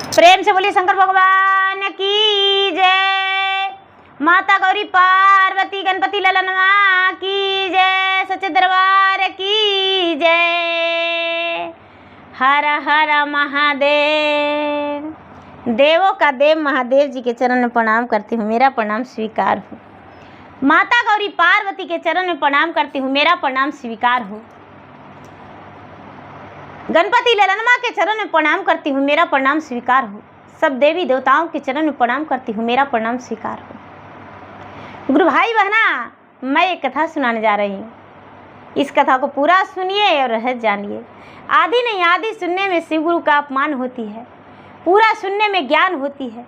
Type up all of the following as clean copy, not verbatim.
प्रेम से बोलिए शंकर भगवान की जय। माता गौरी पार्वती गणपति ललनवा की जय। सच्चे दरबार की जय। हर हर महादेव। देवों का देव महादेव जी के चरण में प्रणाम करती हूँ, मेरा प्रणाम स्वीकार हो। माता गौरी पार्वती के चरण में प्रणाम करती हूँ, मेरा प्रणाम स्वीकार हो। गणपति ललनमा के चरण में प्रणाम करती हूँ, मेरा प्रणाम स्वीकार हो। सब देवी देवताओं के चरण में प्रणाम करती हूँ, मेरा प्रणाम स्वीकार हो। गुरु भाई बहना, मैं एक कथा सुनाने जा रही हूँ। इस कथा को पूरा सुनिए और रहस्य जानिए। आधी नहीं आधी सुनने में शिव गुरु का अपमान होती है, पूरा सुनने में ज्ञान होती है।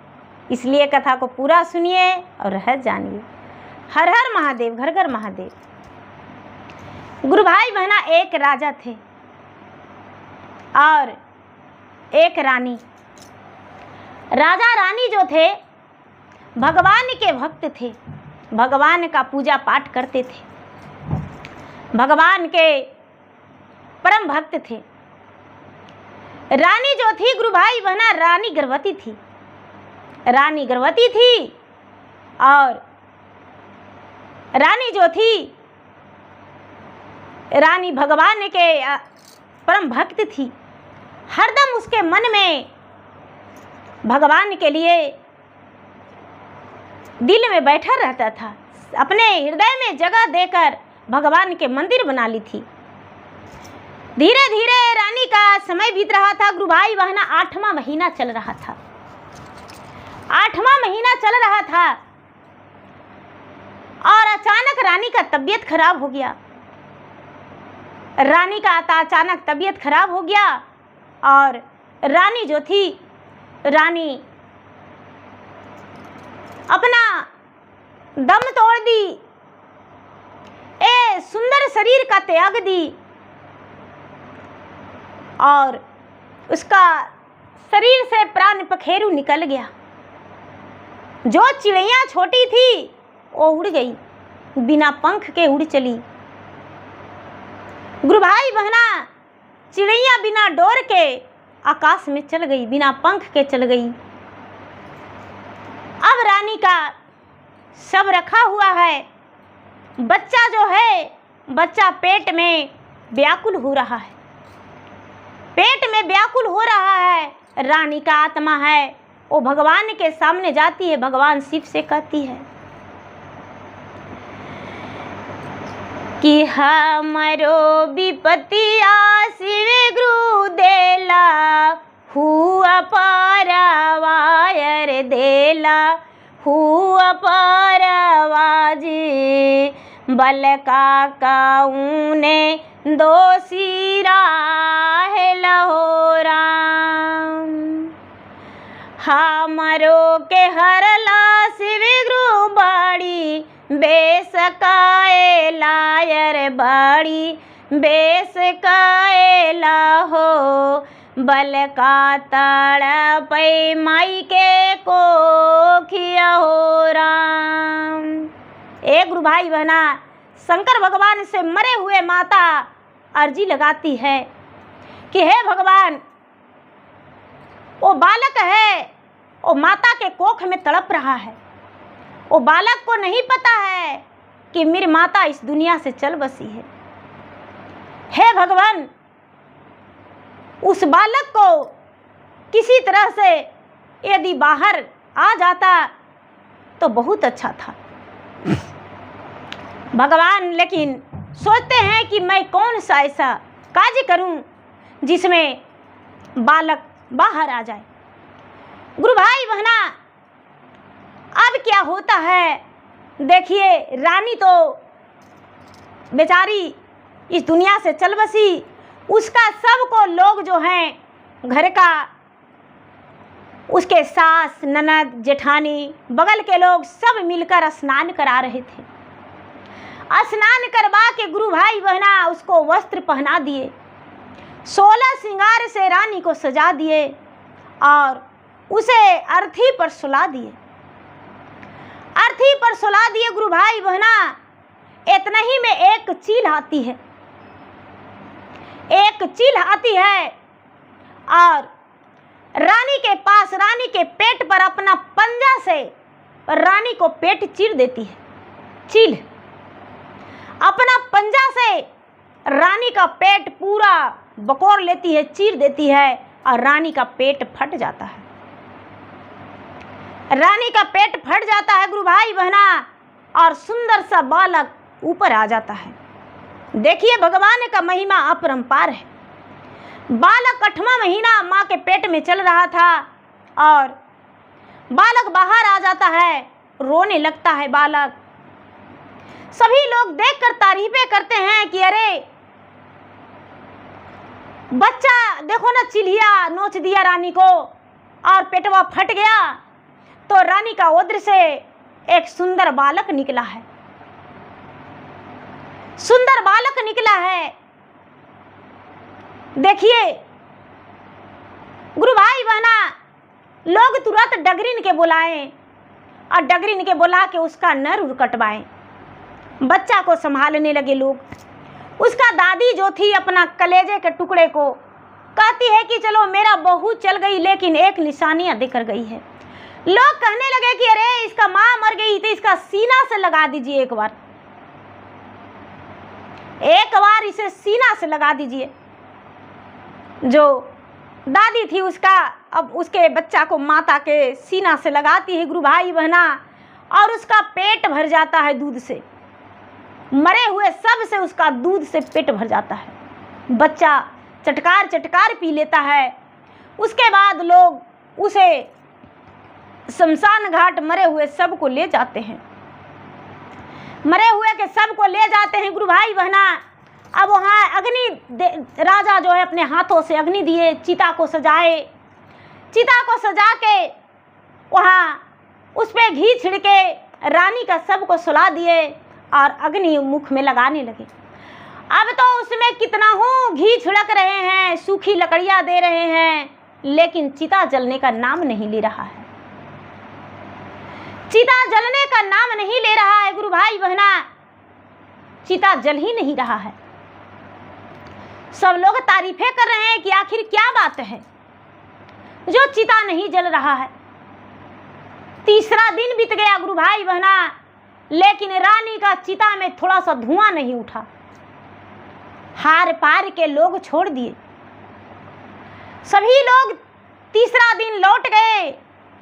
इसलिए कथा को पूरा सुनिए और रहस्य जानिए। हर हर महादेव, घर घर महादेव। गुरु भाई बहना, एक राजा थे और एक रानी। राजा रानी जो थे भगवान के भक्त थे, भगवान का पूजा पाठ करते थे, भगवान के परम भक्त थे। रानी जो थी गुरु भाई बहना, रानी गर्भवती थी। रानी गर्भवती थी और रानी जो थी, रानी भगवान के परम भक्त थी। हरदम उसके मन में भगवान के लिए दिल में बैठा रहता था। अपने हृदय में जगह देकर भगवान के मंदिर बना ली थी। धीरे धीरे रानी का समय बीत रहा था गुरु भाई बहना। 8वां महीना चल रहा था। 8वां महीना चल रहा था और अचानक रानी का तबीयत खराब हो गया। रानी का अचानक तबीयत खराब हो गया और रानी जो थी, रानी अपना दम तोड़ दी, ए सुंदर शरीर का त्याग दी और उसका शरीर से प्राण पखेरु निकल गया। जो चिड़िया छोटी थी वो उड़ गई, बिना पंख के उड़ चली। गुरु भाई बहना, चिड़िया बिना डोर के आकाश में चल गई, बिना पंख के चल गई। अब रानी का शव रखा हुआ है। बच्चा जो है, बच्चा पेट में व्याकुल हो रहा है, पेट में व्याकुल हो रहा है। रानी का आत्मा है, वो भगवान के सामने जाती है, भगवान शिव से कहती है कि हमरो विपतिया शिव गुरु देला, हुआ पारवायर देला, हुआ पारवाजी बल का काऊने दोषी राहे लहोरा। हमरो के हरला शिव गुरु बाड़ी, बेस काए लायर बाड़ी, बेस काए लाहो बल का तड़पै माई के कोखिया हो राम। एक गुरु भाई बहना, शंकर भगवान से मरे हुए माता अर्जी लगाती है कि हे भगवान, वो बालक है, वो माता के कोख में तड़प रहा है। वो बालक को नहीं पता है कि मेरी माता इस दुनिया से चल बसी है। हे भगवान, उस बालक को किसी तरह से यदि बाहर आ जाता तो बहुत अच्छा था। भगवान लेकिन सोचते हैं कि मैं कौन सा ऐसा कार्य करूं जिसमें बालक बाहर आ जाए। गुरु भाई बहना, अब क्या होता है देखिए, रानी तो बेचारी इस दुनिया से चल बसी। उसका सबको लोग जो हैं घर का, उसके सास ननद जेठानी बगल के लोग सब मिलकर स्नान करा रहे थे। स्नान करवा के गुरु भाई बहना उसको वस्त्र पहना दिए, 16 श्रृंगार से रानी को सजा दिए और उसे अर्थी पर सुला दिए। अर्थी पर सुला दिए गुरु भाई बहना। इतना ही में एक चील आती है, एक चील आती है और रानी के पास, रानी के पेट पर अपना पंजा से रानी को पेट चीर देती है। चील अपना पंजा से रानी का पेट पूरा बकोर लेती है, चीर देती है और रानी का पेट फट जाता है। रानी का पेट फट जाता है गुरु भाई बहना, और सुंदर सा बालक ऊपर आ जाता है। देखिए भगवान का महिमा अपरंपार है। बालक 8वां महीना माँ के पेट में चल रहा था और बालक बाहर आ जाता है, रोने लगता है बालक। सभी लोग देखकर तारीफें करते हैं कि अरे बच्चा देखो ना, चिल्हिया नोच दिया रानी को और पेटवा फट गया। तो रानी का उदर से एक सुंदर बालक निकला है, सुंदर बालक निकला है। देखिए गुरु भाई बहना, लोग तुरंत डगरिन के बुलाएं और डगरिन के बुला के उसका नर कटवाएं। बच्चा को संभालने लगे लोग। उसका दादी जो थी अपना कलेजे के टुकड़े को कहती है कि चलो मेरा बहू चल गई, लेकिन एक निशानियां दिख गई है। लोग कहने लगे कि अरे इसका माँ मर गई थी, इसका सीना से लगा दीजिए, एक बार इसे सीना से लगा दीजिए। जो दादी थी उसका अब उसके बच्चा को माता के सीना से लगाती है गुरु भाई बहना, और उसका पेट भर जाता है दूध से। मरे हुए सब से उसका दूध से पेट भर जाता है। बच्चा चटकार चटकार पी लेता है। उसके बाद लोग उसे शमशान घाट मरे हुए सब को ले जाते हैं। मरे हुए के सब को ले जाते हैं गुरु भाई बहना। अब वहाँ अग्नि राजा जो है अपने हाथों से अग्नि दिए, चिता को सजाए। चिता को सजा के वहाँ उस पर घी छिड़के रानी का सब को सुला दिए और अग्नि मुख में लगाने लगे। अब तो उसमें कितना हो घी छिड़क रहे हैं, सूखी लकड़ियाँ दे रहे हैं, लेकिन चिता जलने का नाम नहीं ले रहा है। चिता जलने का नाम नहीं ले रहा है गुरु भाई बहना। चिता जल ही नहीं रहा है। सब लोग तारीफें कर रहे हैं कि आखिर क्या बात है जो चिता नहीं जल रहा है। तीसरा दिन बीत गया गुरु भाई बहना, लेकिन रानी का चिता में थोड़ा सा धुआं नहीं उठा। हार पार के लोग छोड़ दिए। सभी लोग तीसरा दिन लौट गए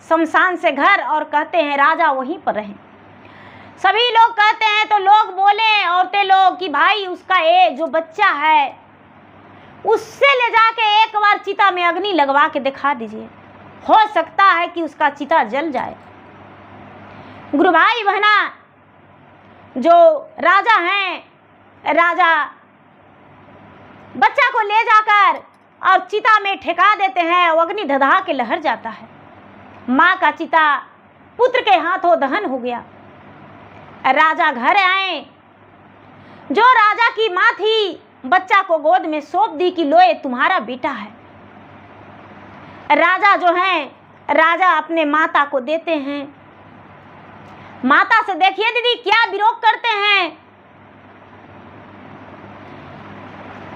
शमशान से घर और कहते हैं राजा वहीं पर रहे। सभी लोग कहते हैं तो लोग बोले, औरतें लोग, कि भाई उसका ये जो बच्चा है उससे ले जाके एक बार चिता में अग्नि लगवा के दिखा दीजिए, हो सकता है कि उसका चिता जल जाए। गुरु भाई बहना, जो राजा हैं, राजा बच्चा को ले जाकर और चिता में ठेका देते हैं। वो अग्नि धधा के लहर जाता है। माँ का चिता पुत्र के हाथों दहन हो गया। राजा घर आए। जो राजा की माँ थी बच्चा को गोद में सौंप दी कि लो ये तुम्हारा बेटा है। राजा जो हैं, राजा अपने माता को देते हैं। माता से देखिए दीदी क्या विरोध करते हैं।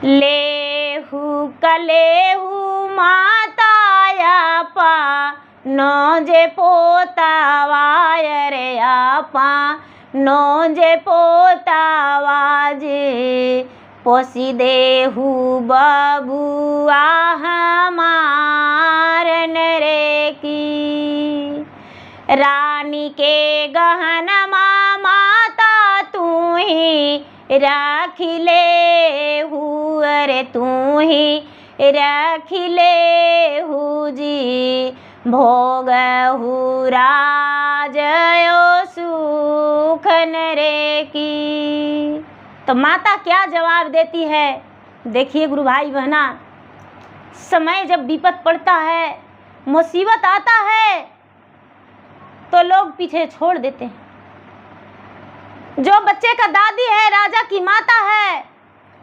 लेहू कलेहू माता पा नो जे पोतावा रे आपा नो जे पोतावा जे पोसी देहू बबुआ हमारन रे की। रानी के गहन माता तू ही राखी ले हूँ, अरे तू ही राखी ले हूँ जी। भोग हूँ राजयो सुखन रे की। तो माता क्या जवाब देती है देखिए गुरु भाई बहना। समय जब विपत पड़ता है, मुसीबत आता है, तो लोग पीछे छोड़ देते हैं। जो बच्चे का दादी है, राजा की माता है,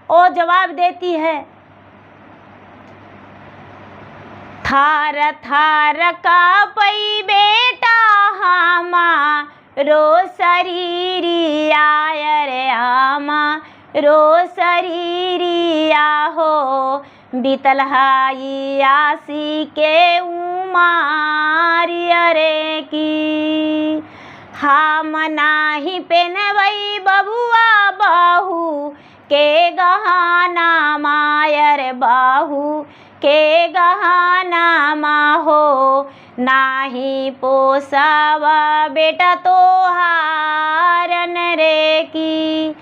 वो जवाब देती है, थार थार का पई बेटा रो शरीरी आय रे आमा रो शरीरी आहो बीतल हाई आसी के उमारी अरे की। हम नाही पेनवई बबुआ बहू के गहना मायर बहू के गहना माहो नाही पोसव बेटा तोहारन रे की।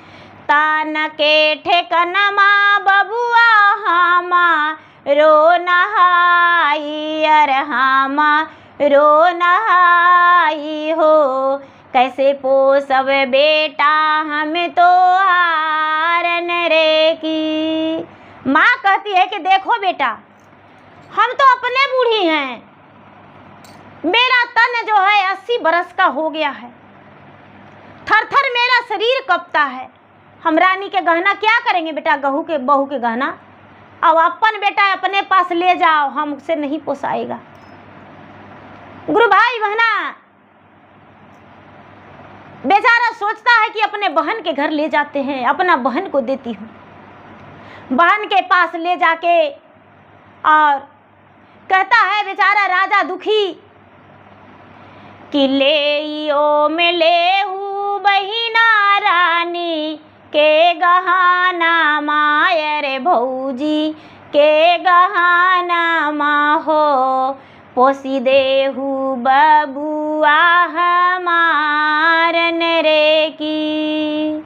तान के ठेकनमा बबुआ हामा रो नहाई अर हामा रो नहाई हो। कैसे पोसव बेटा हम तोहारन रे की। माँ कहती है कि देखो बेटा, हम तो अपने बूढ़ी हैं, मेरा तन जो है 80 बरस का हो गया है, थर थर मेरा शरीर कँपता है। हम रानी के गहना क्या करेंगे बेटा, बहू के गहना। अब अपन बेटा अपने पास ले जाओ, हमसे नहीं पोसाएगा। गुरु भाई बहना, बेचारा सोचता है कि अपने बहन के घर ले जाते हैं, अपना बहन को देती हूँ। बहन के पास ले जाके और कहता है बेचारा राजा दुखी कि ले ओ में ले हूँ बहिना रानी के गहना मायर भौजी के गहना माहो। पोसी देहू बबुआ हमारन रे की।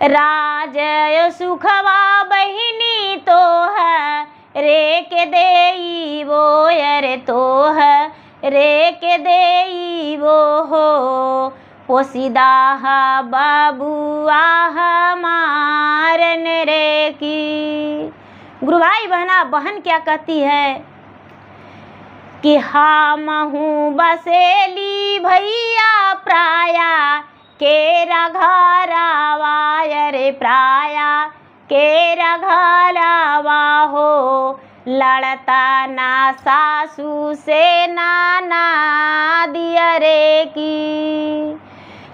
राज सुखवा बहिनी तो है रे के देई वो अरे तो है रे के देई वो हो। पोसीदा बबुआ हमारन रे की। गुरु भाई बहना, बहन क्या कहती है कि हम हूँ बसेली भैया प्राया के रघरावा रे प्राया के रघरावा हो। लड़ता ना सासू से नाना दियरे की।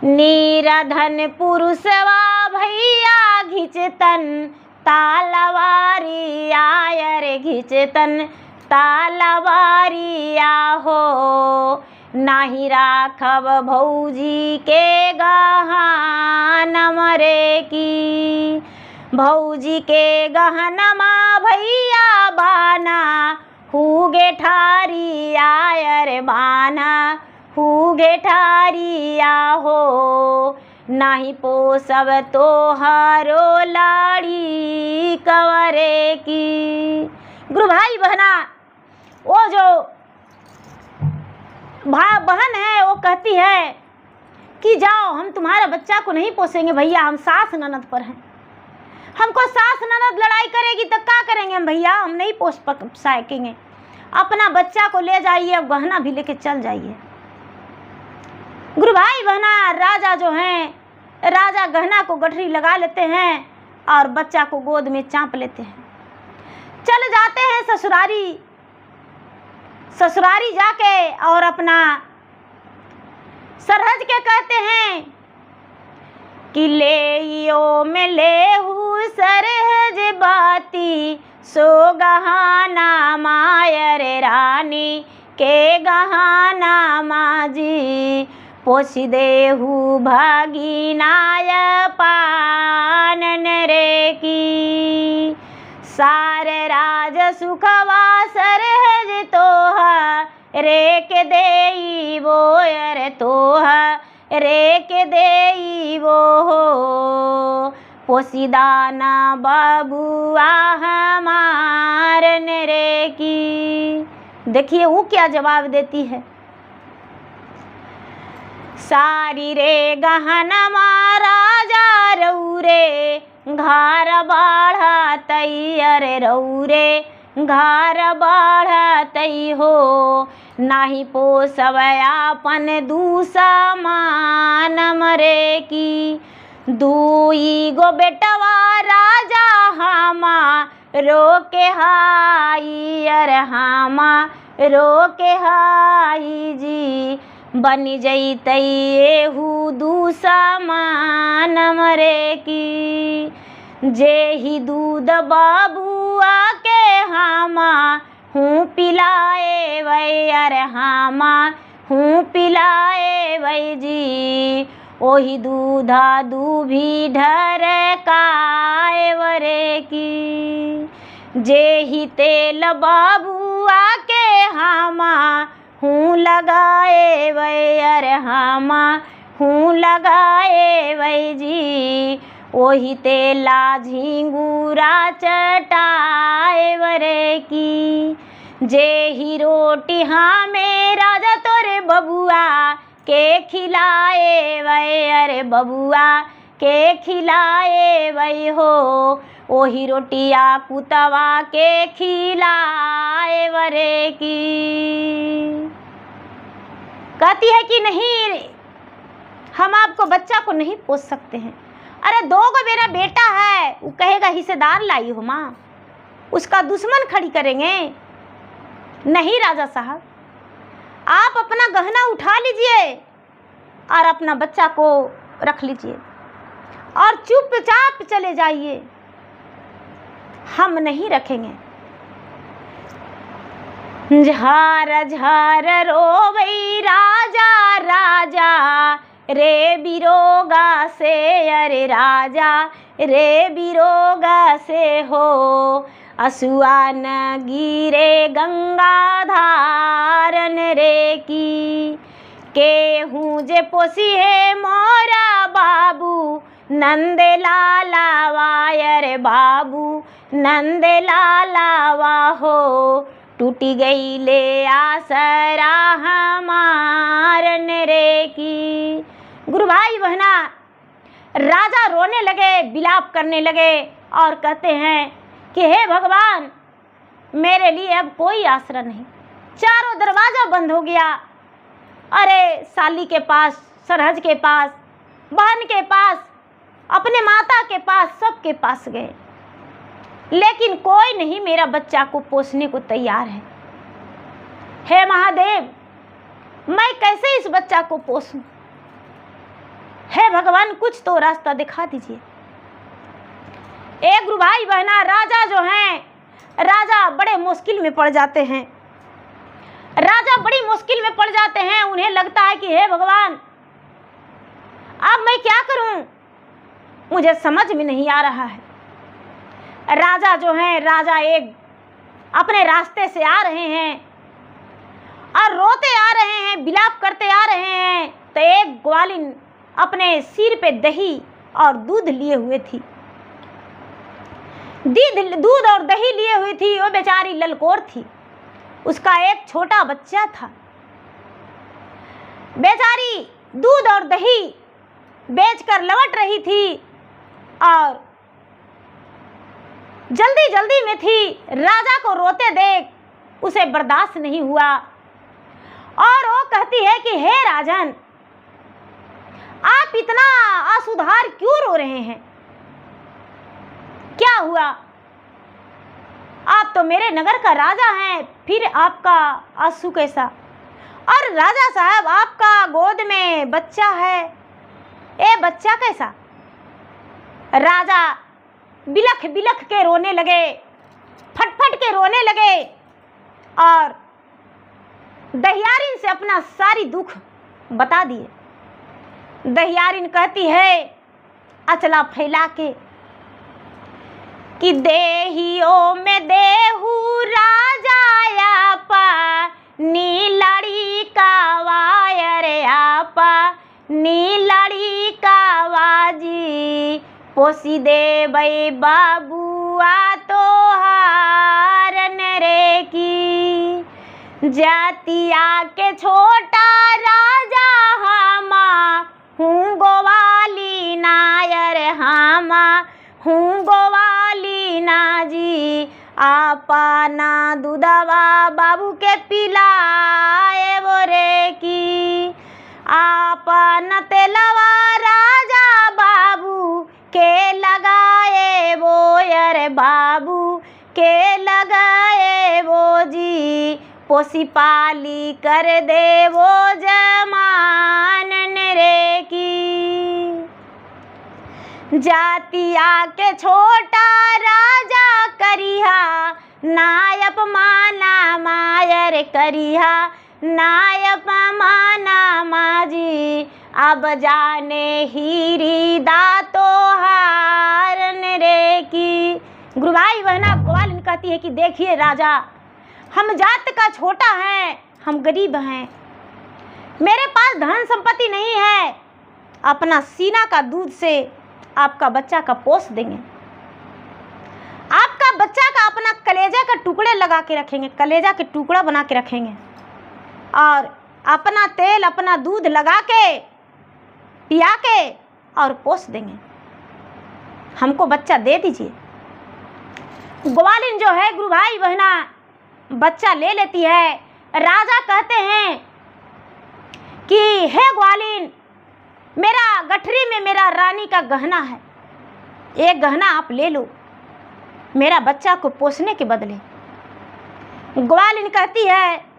नीरधन पुरुषवा भैया घिचतन तालवारी आयर घिचतन तालवारिया हो। नाही राखब भौजी के गहनमा रे की। भौजी के गहनमा भैया बाना हुगे ठारी आयर बाना हुगे ठारिया हो। नाही पोसब तोहारो लाड़ी कवरे की। गुरु भाई बहना, वो जो बहन है वो कहती है कि जाओ, हम तुम्हारा बच्चा को नहीं पोसेंगे भैया, हम सास ननद पर हैं। हमको सास ननद लड़ाई करेगी तो क्या करेंगे हम भैया, हम नहीं पोस सकेंगे। अपना बच्चा को ले जाइए, अब गहना भी लेके चल जाइए। गुरु भाई बहना, राजा जो हैं, राजा गहना को गठरी लगा लेते हैं और बच्चा को गोद में चाँप लेते हैं। चल जाते हैं ससुरारी। ससुरारी जाके और अपना सरहज के कहते हैं कि ले ओ में ले हूँ सरहज बाती सो गहना मायर रानी के गहना माजी। पोसी देहू भगिनाय पानन रे की। सारे राज सुखवा सरहज तोहा रे के देई वो अरे तोहा रे के देई वो हो। पोसीदाना बबुआ हमारन रे की। देखिए वो क्या जवाब देती है। सारी रे गहनमा राजा रौरे घर बढ़तई अरे रौरे घर बढ़तई हो। नाही पोसब आपन दूसमान रे की। दुई गो बेटवा राजा हामा रो के हाई अरे हामा रो के हाई जी। बनी जैतई एहू दूसमान रे की। जे ही दूध बबुआ के हामा हूँ पिलाए वै, अरे हामा हूँ पिलाए वै जी। ओही दूधा दूभी ढरकाए वरे की। जे ही तेल बबुआ के हामा हूँ लगाए वै, अरे हामा हूँ लगाए वै जी। ओही तेला झिंगुरा चटाए वरे की। जे ही रोटी हमें राजा तोरे बबुआ के खिलाए वै, अरे बबुआ के खिलाए वै हो। ओही रोटिया कुतवा के खिलाए वरे की। कहती है कि नहीं, हम आपको बच्चा को नहीं पोस सकते हैं। अरे 2 को मेरा बेटा है, वो कहेगा हिस्सेदार लाई हो माँ, उसका दुश्मन खड़ी करेंगे। नहीं राजा साहब, आप अपना गहना उठा लीजिए और अपना बच्चा को रख लीजिए और चुपचाप चले जाइए, हम नहीं रखेंगे। झार झार रोवै राजा राजा रे बिरोगा से, अरे राजा रे बिरोगा से हो। असुआ न गिरे गंगा धारन रे की। केहूँ जे पोसी है मोरा बाबू नंद लाला वायर, बाबू नंद लाला वाहो। टूटी गई ले आसरा हमारन रे की। गुरु भाई बहना, राजा रोने लगे, विलाप करने लगे और कहते हैं कि हे भगवान, मेरे लिए अब कोई आसरा नहीं। चारों दरवाजा बंद हो गया। अरे साली के पास, सरहज के पास, बहन के पास, अपने माता के पास, सबके पास गए, लेकिन कोई नहीं मेरा बच्चा को पोसने को तैयार है। हे महादेव, मैं कैसे इस बच्चा को पोसूं? हे भगवान, कुछ तो रास्ता दिखा दीजिए। एक गुरु भाई बहना, राजा जो हैं, राजा बड़े मुश्किल में पड़ जाते हैं। राजा बड़ी मुश्किल में पड़ जाते हैं। उन्हें लगता है कि हे भगवान, अब मैं क्या करूं, मुझे समझ में नहीं आ रहा है। राजा जो हैं, राजा एक अपने रास्ते से आ रहे हैं और रोते आ रहे हैं, विलाप करते आ रहे हैं, तो एक ग्वालिन अपने सिर पे दही और दूध लिए हुए थी। दूध और दही लिए हुई थी। वो बेचारी ललकोर थी, उसका एक छोटा बच्चा था। बेचारी दूध और दही बेचकर लौट रही थी और जल्दी जल्दी में थी। राजा को रोते देख उसे बर्दाश्त नहीं हुआ और वो कहती है कि हे राजन, आप इतना असुधार क्यों रो रहे हैं? क्या हुआ? आप तो मेरे नगर का राजा हैं, फिर आपका आंसू कैसा? और राजा साहब, आपका गोद में बच्चा है, ये बच्चा कैसा? राजा बिलख बिलख के रोने लगे, फटफट के रोने लगे और दहियारिन से अपना सारी दुख बता दिए। दहियारिन कहती है अचला फैला के कि देहियो में देहू राजा आपा नीलड़ी का वायर, आपा नीलड़ी का वाजी पोसी दे बई बाबुआ तो हारन रे की। जातिया के छोटा राजा हामा हूँ गोवाली नायर, हामा हूँ गोवाली नाजी। आपा ना दूधवा बाबू के पिलाए बोरे की। आपा न तेलवा राजा बाबू के लगाए बोयर, बाबू के लगाए वो जी। पोसी पाली कर दे वो जमानन रे की। जातिया के छोटा राजा करिहा, नायप माना मायर करिहा, नायप माना माजी। अब जाने हीरी दातो हारन रे की। गुरु भाई बहना ग्वालिन कहती है कि देखिए राजा, हम जात का छोटा हैं, हम गरीब हैं, मेरे पास धन संपत्ति नहीं है, अपना सीना का दूध से आपका बच्चा का पोस देंगे, आपका बच्चा का अपना कलेजा का टुकड़े लगा के रखेंगे, कलेजा के टुकड़ा बना के रखेंगे और अपना तेल अपना दूध लगा के पिया के और पोस देंगे, हमको बच्चा दे दीजिए। ग्वालिन जो है गुरु भाई बहना बच्चा ले लेती है। राजा कहते हैं कि हे ग्वालिन, मेरा गठरी में मेरा रानी का गहना है, एक गहना आप ले लो मेरा बच्चा को पोसने के बदले। ग्वालिन कहती है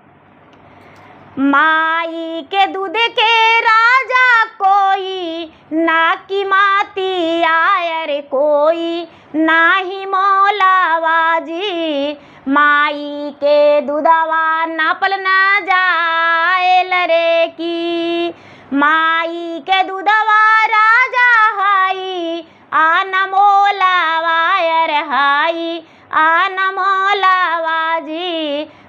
माई के दूध के राजा कोई, ना की माती आयर कोई, ना ही मौलावाजी। माई के दूधवा नापल ना जाए लरे की, माई के दूधवा राजा हाई, आना मौलावायर हाई, आना मौलावाजी।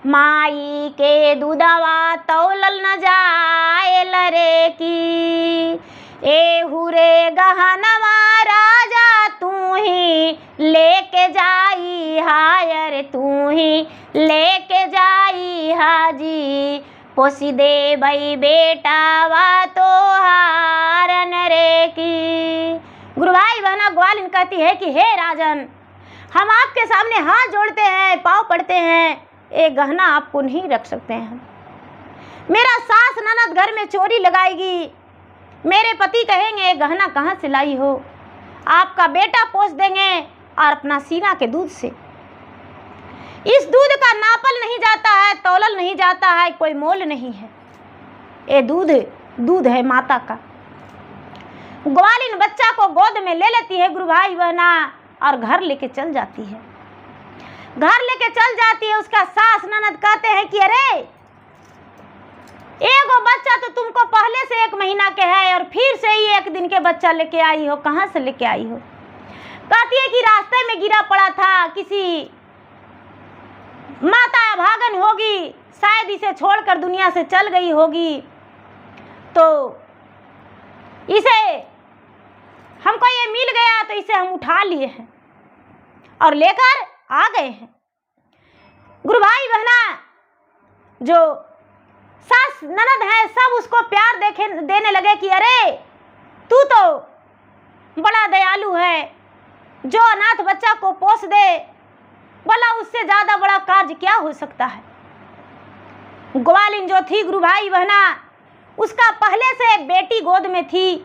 माई के दूधवा तौलल न जाए लरे की। एहू रे गहनवा राजा तू ही लेके जाई हायर, तू ही लेके जाई हाजी। पोसी दे भाई बेटावा तो हारन रे की। गुरु भाई बहना ग्वालिन कहती है कि हे राजन, हम आपके सामने हाथ जोड़ते हैं, पाँव पड़ते हैं, एक गहना आपको नहीं रख सकते हैं। मेरा सास ननद घर में चोरी लगाएगी, मेरे पति कहेंगे गहना कहाँ से लाई हो, आपका बेटा पोस देंगे और अपना सीना के दूध से। इस दूध का नापल नहीं जाता है, तौलल नहीं जाता है, कोई मोल नहीं है, ये दूध है माता का। ग्वालिन बच्चा को गोद में ले लेती है गुरु भाई बहना और घर लेके चल जाती है। घर लेके चल जाती है, उसका सास ननद कहते हैं कि अरे एगो बच्चा तो तुमको पहले से 1 महीना के है और फिर से ही 1 दिन के बच्चा लेके आई हो, कहाँ से लेके आई हो? कहती है कि रास्ते में गिरा पड़ा था, किसी माता भागन होगी, शायद इसे छोड़कर दुनिया से चल गई होगी, तो इसे हमको ये मिल गया तो इसे हम उठा लिए हैं और लेकर आ गए हैं। गुरु भाई बहना जो सास ननद है सब उसको प्यार देने लगे कि अरे तू तो बड़ा दयालु है, जो अनाथ बच्चा को पोस दे, भला उससे ज़्यादा बड़ा कार्य क्या हो सकता है। ग्वालिन जो थी गुरु भाई बहना, उसका पहले से एक बेटी गोद में थी,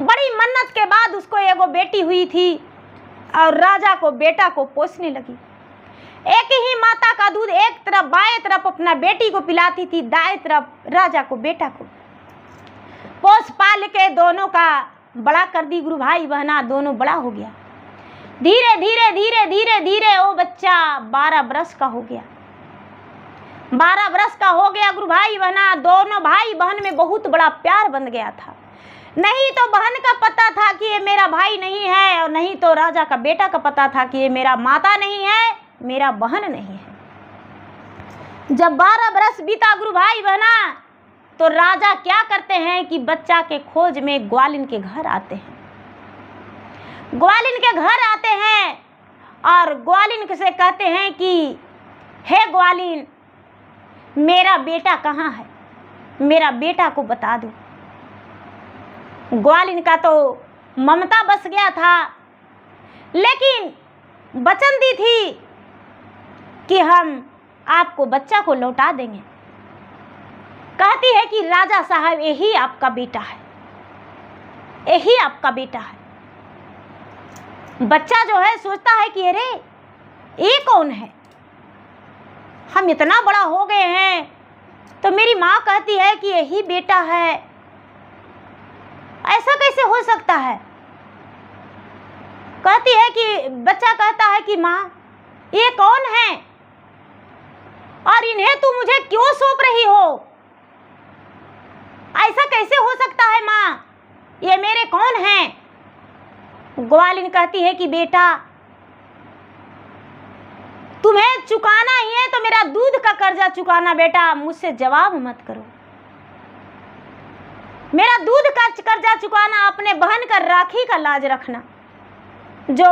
बड़ी मन्नत के बाद उसको एगो बेटी हुई थी और राजा को बेटा को पोसने लगी। एक ही माता का दूध एक तरफ बाएं तरफ अपना बेटी को पिलाती थी, दाएं तरफ राजा को बेटा को। पोस पाल के दोनों का बड़ा कर दी गुरु भाई बहना, दोनों बड़ा हो गया। धीरे धीरे धीरे धीरे धीरे वो बच्चा 12 बरस का हो गया। 12 बरस का हो गया गुरु भाई बहना, दोनों भाई बहन में बहुत बड़ा प्यार बन गया था। नहीं तो बहन का पता था कि ये मेरा भाई नहीं है, और नहीं तो राजा का बेटा का पता था कि ये मेरा माता नहीं है, मेरा बहन नहीं है। जब 12 बरस बीता गुरु भाई बहना, तो राजा क्या करते हैं कि बच्चा के खोज में ग्वालिन के घर आते हैं। ग्वालिन के घर आते हैं और ग्वालिन से कहते हैं कि हे ग्वालिन, मेरा बेटा कहाँ है, मेरा बेटा को बता दो। ग्वालिन का तो ममता बस गया था, लेकिन वचन दी थी कि हम आपको बच्चा को लौटा देंगे। कहती है कि राजा साहब यही आपका बेटा है, यही आपका बेटा है। बच्चा जो है सोचता है कि अरे ये कौन है, हम इतना बड़ा हो गए हैं तो मेरी माँ कहती है कि यही बेटा है, ऐसा कैसे हो सकता है। कहती है कि बच्चा कहता है कि माँ ये कौन है और इन्हें तू मुझे क्यों सौंप रही हो? ऐसा कैसे हो सकता है माँ, ये मेरे कौन हैं? ग्वालिन कहती है कि बेटा तुम्हें चुकाना ही है तो मेरा दूध का कर्जा चुकाना बेटा, मुझसे जवाब मत करो। मेरा दूध का कर्जा चुकाना, अपने बहन का राखी का लाज रखना। जो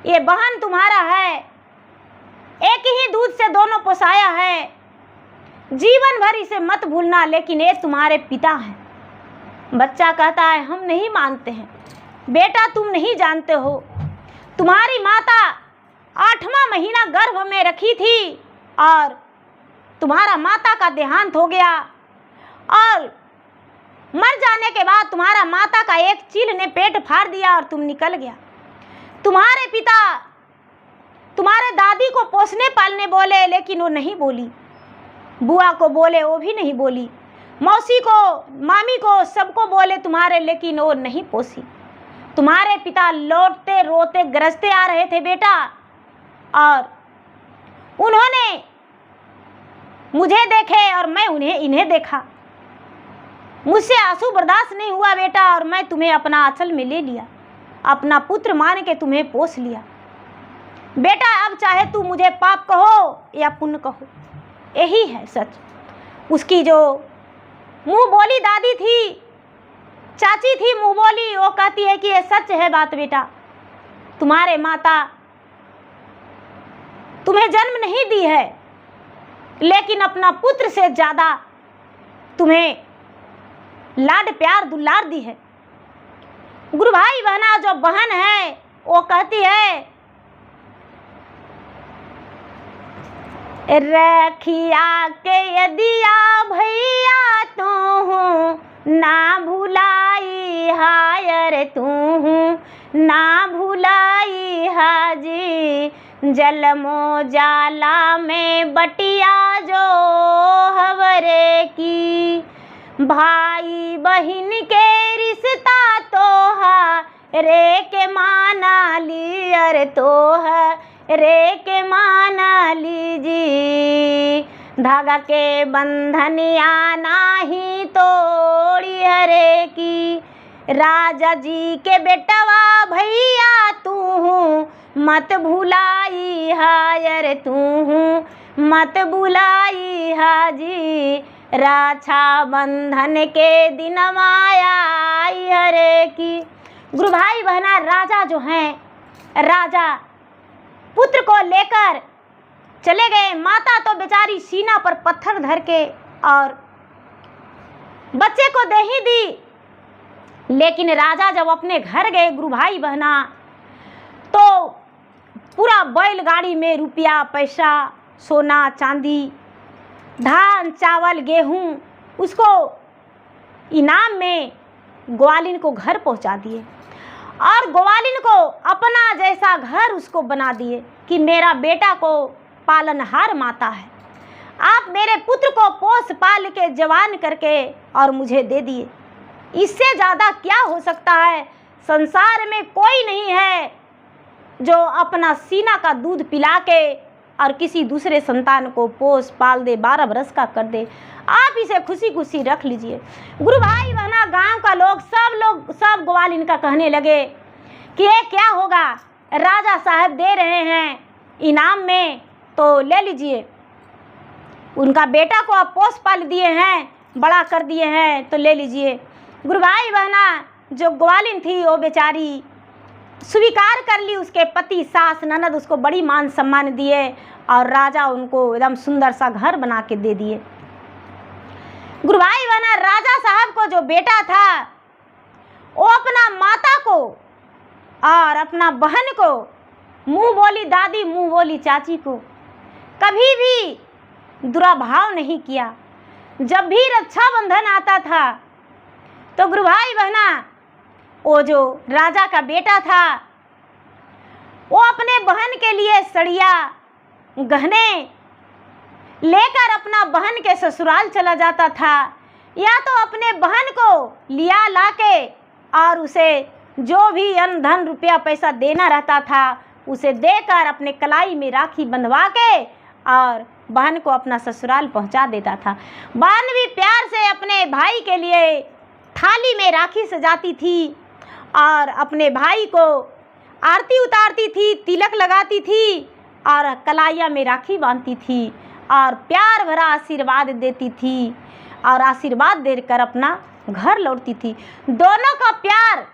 ये बहन तुम्हारा है, एक ही दूध से दोनों पोसाया है, जीवन भर इसे मत भूलना, लेकिन ये तुम्हारे पिता हैं। बच्चा कहता है हम नहीं मानते हैं बेटा, तुम नहीं जानते हो, तुम्हारी माता 8वां महीना गर्भ में रखी थी और तुम्हारा माता का देहांत हो गया और मर जाने के बाद तुम्हारा माता का एक चील ने पेट फाड़ दिया और तुम निकल गया। तुम्हारे पिता तुम्हारे दादी को पोसने पालने बोले, लेकिन वो नहीं बोली। बुआ को बोले, वो भी नहीं बोली। मौसी को, मामी को, सबको बोले तुम्हारे, लेकिन वो नहीं पोसी। तुम्हारे पिता लौटते रोते गरजते आ रहे थे बेटा, और उन्होंने मुझे देखे और मैं इन्हें देखा। मुझसे आंसू बर्दाश्त नहीं हुआ बेटा, और मैं तुम्हें अपना आंचल में ले लिया, अपना पुत्र मान के तुम्हें पोस लिया। बेटा अब चाहे तू मुझे पाप कहो या पुण्य कहो, यही है सच। उसकी जो मुंह बोली दादी थी, चाची थी मुंह बोली, वो कहती है कि ये सच है बात बेटा। तुम्हारे माता तुम्हें जन्म नहीं दी है, लेकिन अपना पुत्र से ज़्यादा तुम्हें लाड प्यार दुलार दी है। गुरु भाई बहना जो बहन है वो कहती है रखिया के यदिया भैया तू हूँ ना भुलाई हायर तू हूँ ना भुलाई हाजी, जलमो जाला में बटिया जो हवरे की, भाई बहिन के रिश्ता तोहा रे के माना ली, अरे तोहा रे के माना लीजी, धागा के बंधनिया नाही तोड़ी हरे की, राजा जी के बेटवा भैया तू हूँ मत भुलाई हायर तू हूँ मत भुलाई हाजी, राछा बंधन के दिन माया हरे की। गुरु भाई बहना राजा जो हैं, राजा पुत्र को लेकर चले गए। माता तो बेचारी सीना पर पत्थर धर के और बच्चे को दे ही दी, लेकिन राजा जब अपने घर गए गुरु भाई बहना, तो पूरा बैलगाड़ी में रुपया पैसा सोना चांदी धान चावल गेहूं उसको इनाम में ग्वालिन को घर पहुंचा दिए, और ग्वालिन को अपना जैसा घर उसको बना दिए कि मेरा बेटा को पालनहार माता है, आप मेरे पुत्र को पोस पाल के जवान करके और मुझे दे दिए। इससे ज़्यादा क्या हो सकता है? संसार में कोई नहीं है जो अपना सीना का दूध पिला के और किसी दूसरे संतान को पोस पाल दे, 12 बरस का कर दे। आप इसे खुशी खुशी रख लीजिए। गुरु भाई बहना गांव का लोग सब ग्वालिन का कहने लगे कि ये क्या होगा, राजा साहब दे रहे हैं इनाम में तो ले लीजिए, उनका बेटा को आप पोस पाल दिए हैं, बड़ा कर दिए हैं तो ले लीजिए। गुरु भाई बहना जो ग्वालिन थी वो बेचारी स्वीकार कर ली, उसके पति सास ननद उसको बड़ी मान सम्मान दिए और राजा उनको एकदम सुंदर सा घर बना के दे दिए। गुरु भाई बहना राजा साहब को जो बेटा था वो अपना माता को और अपना बहन को, मुंह बोली दादी मुंह बोली चाची को कभी भी दुराभाव नहीं किया। जब भी रक्षाबंधन आता था तो गुरु भाई बहना वो जो राजा का बेटा था वो अपने बहन के लिए सड़िया गहने लेकर अपना बहन के ससुराल चला जाता था, या तो अपने बहन को लिया लाके और उसे जो भी अन्न धन रुपया पैसा देना रहता था उसे देकर अपने कलाई में राखी बंधवा के और बहन को अपना ससुराल पहुंचा देता था। बहन भी प्यार से अपने भाई के लिए थाली में राखी सजाती थी और अपने भाई को आरती उतारती थी, तिलक लगाती थी और कलाइया में राखी बांधती थी और प्यार भरा आशीर्वाद देती थी और आशीर्वाद देकर अपना घर लौटती थी। दोनों का प्यार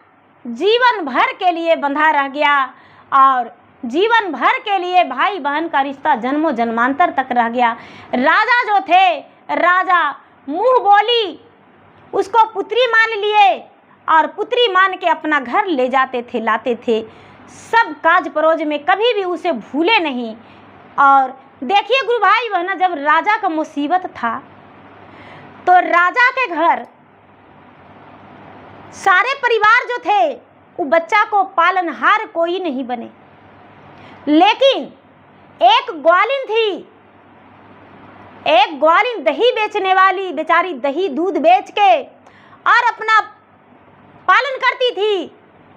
जीवन भर के लिए बंधा रह गया और जीवन भर के लिए भाई बहन का रिश्ता जन्मों जन्मांतर तक रह गया। राजा जो थे, राजा मुंह बोली उसको पुत्री मान लिए और पुत्री मान के अपना घर ले जाते थे, लाते थे, सब काज परोज में कभी भी उसे भूले नहीं। और देखिए गुरु भाई बहना, जब राजा का मुसीबत था तो राजा के घर सारे परिवार जो थे वो बच्चा को पालनहार कोई नहीं बने, लेकिन एक ग्वालिन थी, एक ग्वालिन दही बेचने वाली, बेचारी दही दूध बेच के और अपना पालन करती थी।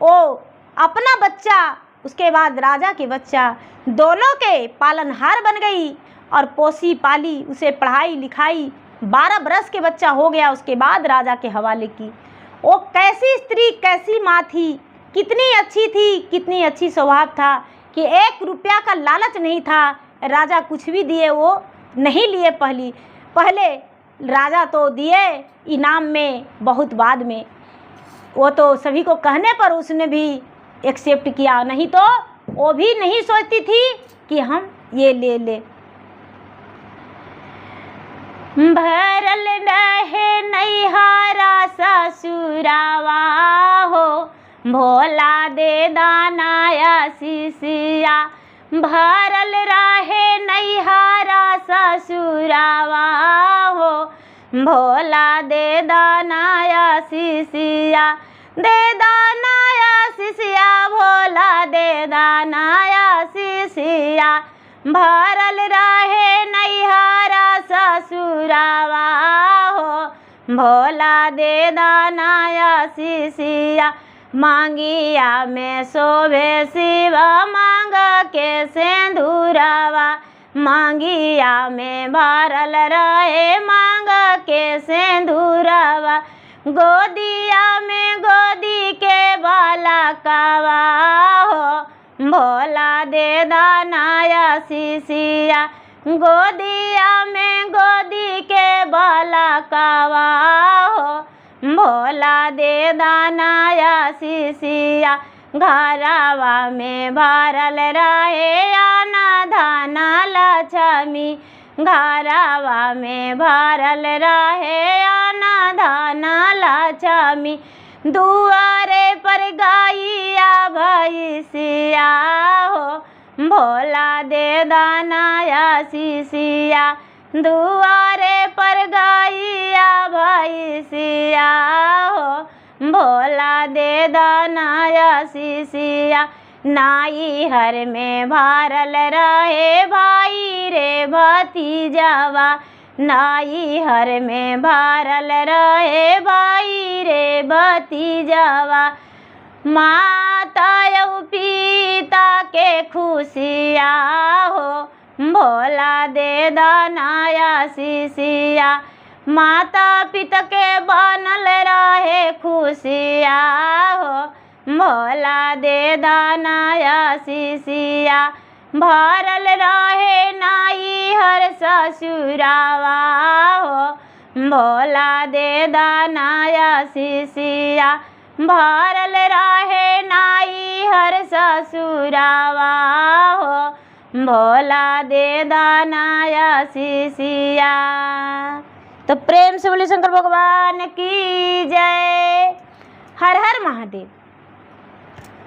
वो अपना बच्चा, उसके बाद राजा के बच्चा, दोनों के पालनहार बन गई और पोसी पाली, उसे पढ़ाई लिखाई, 12 बरस के बच्चा हो गया, उसके बाद राजा के हवाले की। वो कैसी स्त्री, कैसी माँ थी, कितनी अच्छी थी, कितनी अच्छी स्वभाव था कि 1 रुपया का लालच नहीं था। राजा कुछ भी दिए वो नहीं लिए, पहले राजा तो दिए इनाम में, बहुत बाद में। वो तो सभी को कहने पर उसने भी एक्सेप्ट किया, नहीं तो वो भी नहीं सोचती थी कि हम ये ले ले। भरल रहे नैहरा ससुरावा हो, भोला दे दानाया शिशिया। भरल रहे नैहरा ससुरावा हो, भोला दे दानाया शिशिया। दे दानाया शिशिया, भोला दे दानाया शिशिया। भरल रहे नैहरा ससुरावा हो, भोला दे दानाया शिशिया। मांगिया में शोभे शिव मांग के सिंदूरवा, मांगिया में भरल रहे मांग के सिंदूरवा। गोदिया में गोदी के बालकवा हो, भोला दे दानाया शिशिया। गोदिया में गोदी के बालकवा हो, भोला दे दानाया शिशिया। घरवा में भरल रहे आना धाना लक्ष्मी, घरवा में भरल रहे आना धाना लक्ष्मी। दुआरे पर गाइया भैंसिया हो, भोला दे दानाया शिशिया। दुआरे पर गाइया भैंसिया हो, भोला दे दानाया शिशिया। नाइहर में भरल रहे भाई रे भतीजावा, नाइहर में भरल रहे भाई रे भतीजावा। माता और पिता के खुशिया हो, भोला दे दानाया शिशिया। माता पिता के बनल रहे खुशिया हो, भोला दे दानाया शिशिया। भरल रहे नाइहर ससुरावा हो, भोला दे दानाया शिशिया। भरल रहे नाइहर ससुरावा हो, भोला दे दानाया शिशिया। तो प्रेम से बोले शंकर भगवान की जय। हर हर महादेव।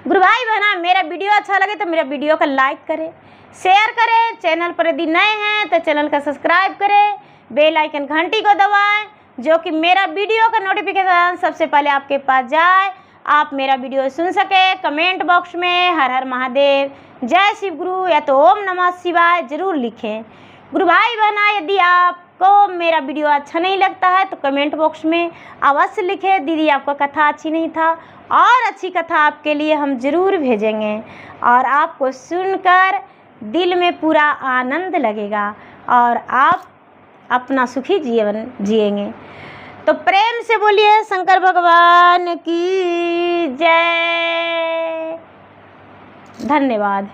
गुरु भाई बहना, मेरा वीडियो अच्छा लगे तो मेरा वीडियो को लाइक करें, शेयर करें। चैनल पर यदि नए हैं तो चैनल का सब्सक्राइब करें, बेल आइकन घंटी को दबाएं, जो कि मेरा वीडियो का नोटिफिकेशन सबसे पहले आपके पास जाए, आप मेरा वीडियो सुन सके। कमेंट बॉक्स में हर हर महादेव, जय शिव गुरु या तो ओम नमः शिवाय जरूर लिखें। गुरु भाई बहना, यदि आपको आपको मेरा वीडियो अच्छा नहीं लगता है तो कमेंट बॉक्स में अवश्य लिखें दीदी आपका कथा अच्छी नहीं था, और अच्छी कथा आपके लिए हम ज़रूर भेजेंगे और आपको सुनकर दिल में पूरा आनंद लगेगा और आप अपना सुखी जीवन जिएंगे। तो प्रेम से बोलिए शंकर भगवान की जय। धन्यवाद।